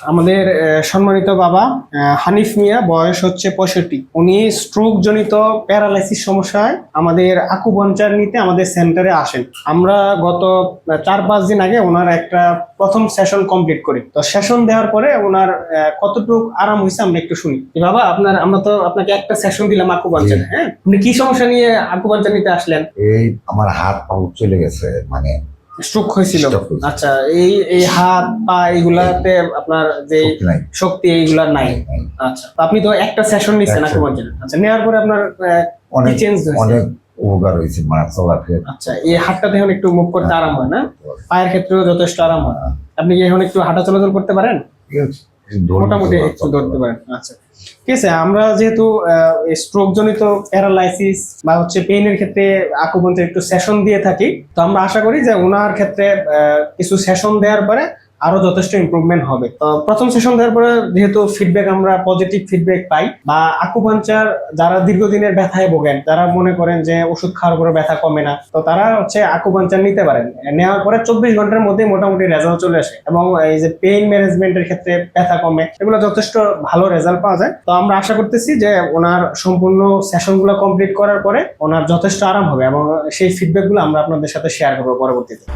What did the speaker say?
আমাদের সম্মানিত বাবা হানিফ মিয়া, বয়স হচ্ছে 65। উনি স্ট্রোক জনিত প্যারালাইসিস সমস্যায় আমাদের আকুপাঞ্চার নিতে আমাদের সেন্টারে আসেন। আমরা গত 4-5 দিন আগে ওনার একটা প্রথম সেশন কমপ্লিট করি। তো সেশন দেওয়ার পরে ওনার কতটুকু আরাম হয়েছে আমরা একটু শুনি। বাবা, আমরা তো আপনাকে একটা সেশন দিলাম আকুপাঞ্চার। হ্যাঁ, আপনি কি সমস্যা নিয়ে আকুপাঞ্চার নিতে আসলেন? এই আমার হাত পা চলে গেছে, মানে স্ট্রোক হয়েছিল। আচ্ছা, এই হাত পা এগুলাতে আপনার যে শক্তি এইগুলা নাই। আচ্ছা, তো আপনি তো একটা সেশন নিছেন আকুপাঞ্চার। আচ্ছা, নেওয়ার পরে আপনার অনেক চেঞ্জ হয়েছে? অনেক উপকার হয়েছে, মানে চলাফেরা। আচ্ছা, এই হাতটাতে এখন একটু মুভ করতে আরাম হয় না? পায়ের ক্ষেত্রেও যথেষ্ট আরাম হয়। আপনি কি এখন একটু হাঁটা চলাচল করতে পারেন? মোটামুটি একটু ধরতে পারেন। আচ্ছা, ঠিক আছে। আমরা যেহেতু স্ট্রোক জনিত প্যারালাইসিস বা হচ্ছে পেইনের ক্ষেত্রে আকুপাঞ্চার একটু সেশন দিয়ে থাকি, তো আমরা আশা করি যে ওনার ক্ষেত্রে কিছু সেশন দেওয়ার পরে আরো যথেষ্ট ইমপ্রুভমেন্ট হবে। তো প্রথম সেশন দেওয়ার পরে যেহেতু ফিডব্যাক, আমরা পজিটিভ ফিডব্যাক পাই, বা আকুপাঞ্চার যারা দীর্ঘদিনের ব্যথায় ভোগেন, যারা মনে করেন যে ওষুধ খাওয়ার পরে ব্যথা কমে না, তো তারা হচ্ছে আকুপাঞ্চার নিতে পারেন। নেওয়ার পরে 24 ঘন্টার মধ্যে মোটামুটি রেজাল্ট চলে আসে, এবং এই যে পেইন ম্যানেজমেন্টের ক্ষেত্রে ব্যথা কমে, এগুলো যথেষ্ট ভালো রেজাল্ট পাওয়া যায়। তো আমরা আশা করতেছি যে ওনার সম্পূর্ণ সেশনগুলো কমপ্লিট করার পরে ওনার যথেষ্ট আরাম হবে, এবং সেই ফিডব্যাকগুলো আমরা আপনাদের সাথে শেয়ার করবো পরবর্তীতে।